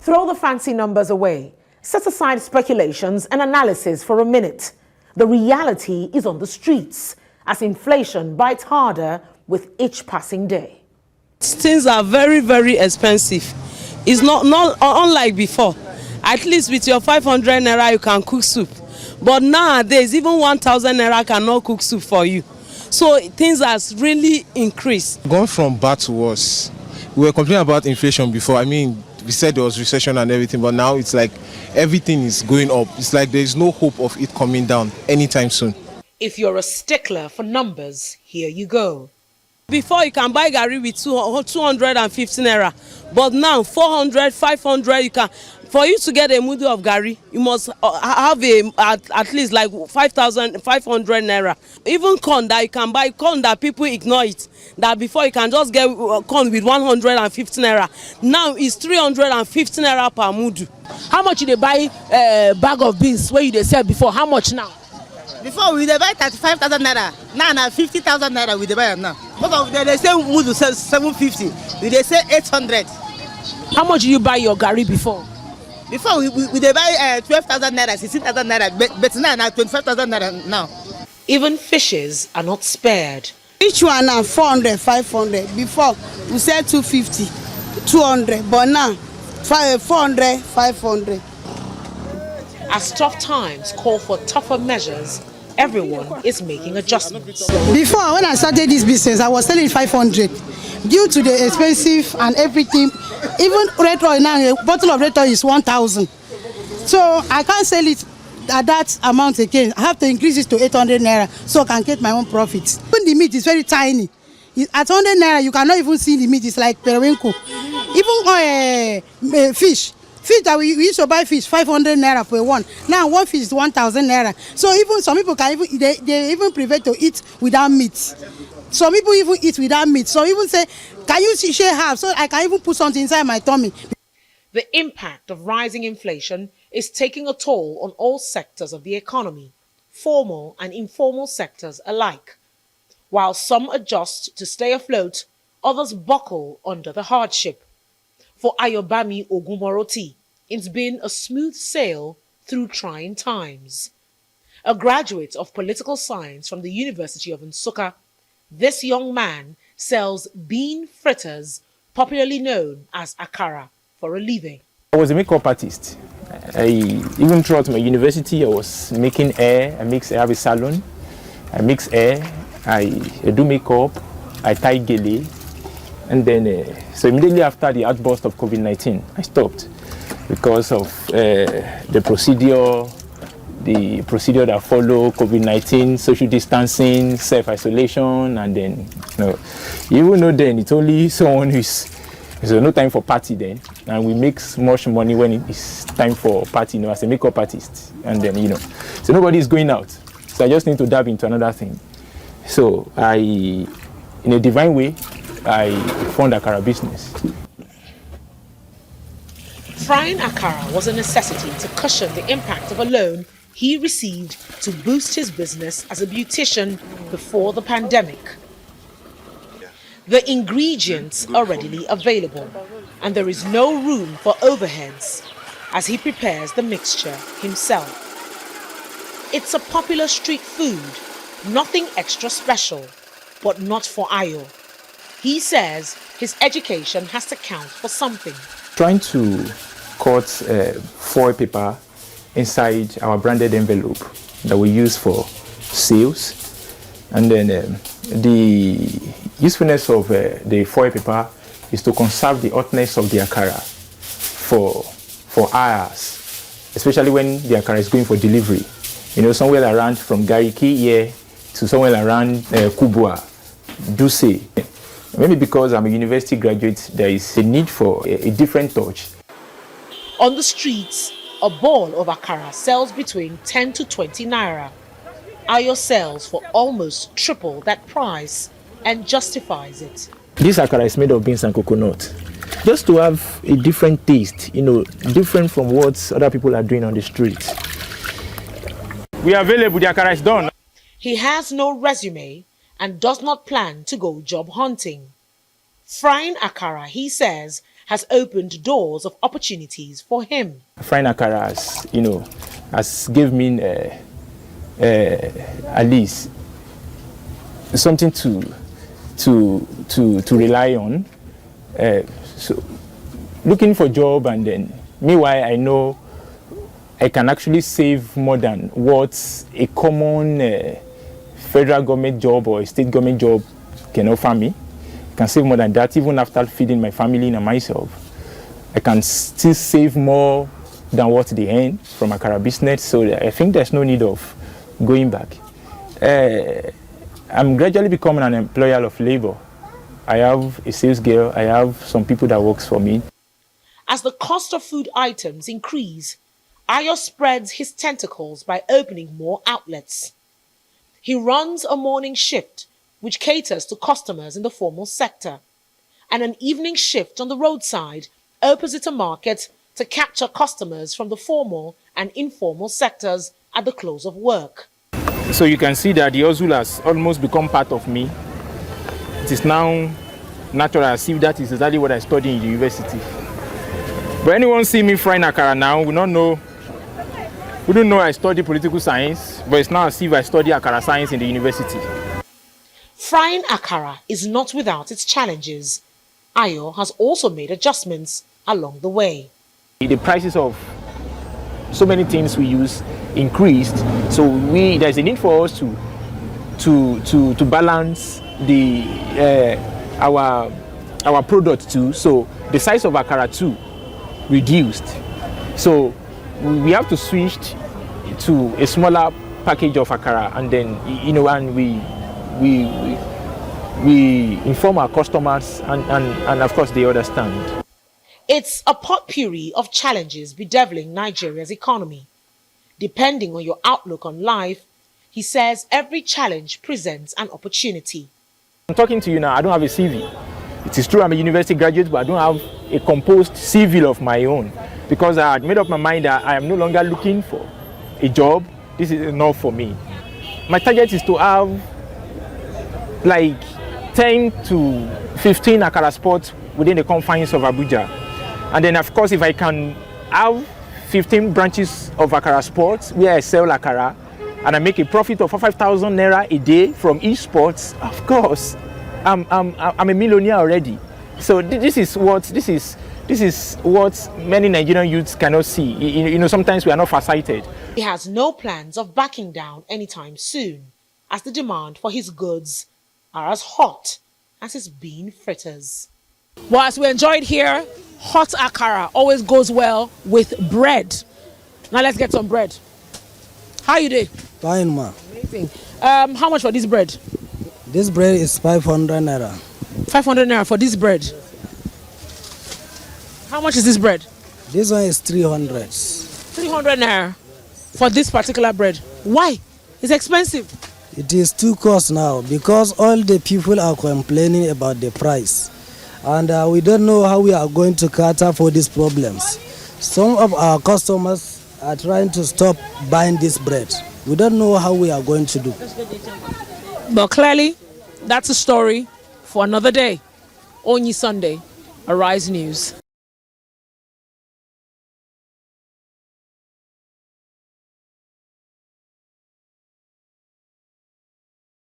Throw the fancy numbers away. Set aside speculations and analysis for a minute. The reality is on the streets as inflation bites harder with each passing day. Things are very, very expensive. It's not unlike before. At least with your 500 naira you can cook soup. But nowadays even 1,000 naira cannot cook soup for you. So things has really increased. Going from bad to worse. We were complaining about inflation before. I mean, we said there was recession and everything, but now it's like everything is going up. It's like there's no hope of it coming down anytime soon. If you're a stickler for numbers, here you go. Before you can buy garri with 250 naira, but now 400, 500 you can. For you to get a mudu of garri, you must have at least like 5,500 naira. Even corn that you can buy, corn that people ignore it. That before you can just get corn with 150 naira. Now it's 350 naira per mudu. How much you dey buy bag of beans where you dey sell before? How much now? Before we dey buy 35,000 naira. Now 50,000 naira we dey buy am now. Most of them they say mudu sell 750. We dey say 800. How much do you buy your garri before? Before we dey buy 12,000 naira, 16,000 naira, but now 25,000 naira now. Even fishes are not spared. Each one now 400, 500. Before we sell 250, 200, but now 400, 500. As tough times call for tougher measures, everyone is making adjustments. Before, when I started this business, I was selling 500. Due to the expensive and everything, even red oil now, a bottle of red oil is 1,000. So I can't sell it at that amount again. I have to increase it to 800 naira so I can get my own profits. Even the meat is very tiny. At 100 naira, you cannot even see the meat. It's like periwinkle. Even fish that we used to buy fish 500 naira for one. Now one fish is 1,000 naira. So even some people can even they even prefer to eat without meat. Some people even eat without meat. Some even say, can you share half so I can even put something inside my tummy? The impact of rising inflation is taking a toll on all sectors of the economy, formal and informal sectors alike. While some adjust to stay afloat, others buckle under the hardship. For Ayobami Ogumoroti, it's been a smooth sail through trying times. A graduate of political science from the University of Nsukka, this young man sells bean fritters, popularly known as akara, for a living. I was a makeup artist. Even throughout my university, I was making hair. I have a salon. I mix hair. I do makeup. I tie gele. And then, so immediately after the outburst of COVID-19, I stopped because of the procedure that follow COVID-19, social distancing, self-isolation, and then, you will know then it's only someone who's, there's no time for party then, and we make much money when it's time for party, as a makeup artist, and then, so nobody is going out, so I just need to dive into another thing. So in a divine way, I found akara business. Frying akara was a necessity to cushion the impact of a loan he received to boost his business as a beautician before the pandemic. The ingredients are readily available, and there is no room for overheads as he prepares the mixture himself. It's a popular street food, nothing extra special, but not for Ayo. He says his education has to count for something. Trying to cut foil paper inside our branded envelope that we use for sales, and then the usefulness of the foil paper is to conserve the hotness of the akara for hours, especially when the akara is going for delivery. Somewhere around from Gariki here to somewhere around Kubwa, Duse. Maybe because I'm a university graduate, there is a need for a different touch. On the streets, a ball of akara sells between 10 to 20 naira. Ayo sells for almost triple that price and justifies it. This akara is made of beans and coconut. Just to have a different taste, different from what other people are doing on the streets. We are available, the akara is done. He has no resume and does not plan to go job hunting. Frying akara, he says, has opened doors of opportunities for him. Frying akara has give me at least something to rely on. So looking for job, and then meanwhile I know I can actually save more than what a common federal government job or a state government job can offer me. I can save more than that even after feeding my family and myself. I can still save more than what they earn from akara business, so I think there's no need of going back. I'm gradually becoming an employer of labor. I have a sales girl, I have some people that works for me. As the cost of food items increase, Ayo spreads his tentacles by opening more outlets. He runs a morning shift which caters to customers in the formal sector, and an evening shift on the roadside opposite a market to capture customers from the formal and informal sectors at the close of work. So you can see that the hustle has almost become part of me. It is now natural, as if that is exactly what I studied in the university. But anyone see me frying akara now, we don't know I study political science, but it's now as if I study akara science in the university. Frying akara is not without its challenges. Ayo has also made adjustments along the way. The prices of so many things we use increased, so there's a need for us to balance our product too. So the size of akara too reduced. So we have to switch to a smaller package of akara, and then and we inform our customers, and of course they understand. It's a potpourri of challenges bedeviling Nigeria's economy. Depending on your outlook on life, he says every challenge presents an opportunity. I'm talking to you now, I don't have a CV. It is true I'm a university graduate, but I don't have a composed CV of my own, because I had made up my mind that I am no longer looking for a job. This is enough for me. My target is to have like 10 to 15 akara spots within the confines of Abuja. And then of course, if I can have 15 branches of akara spots where I sell akara and I make a profit of 5,000 naira a day from each spot, of course, I'm a millionaire already. So this is what many Nigerian youths cannot see. Sometimes we are not farsighted. He has no plans of backing down anytime soon, as the demand for his goods are as hot as his bean fritters. Well, as we enjoyed here, hot akara always goes well with bread. Now let's get some bread. How you doing? Fine, ma. Amazing. How much for this bread? This bread is 500 naira. 500 naira for this bread. How much is this bread? This one is 300. 300 naira for this particular bread. Why? It's expensive. It is too cost now because all the people are complaining about the price. And we don't know how we are going to cater for these problems. Some of our customers are trying to stop buying this bread. We don't know how we are going to do. But clearly, that's a story for another day. Only Sunday, Arise News.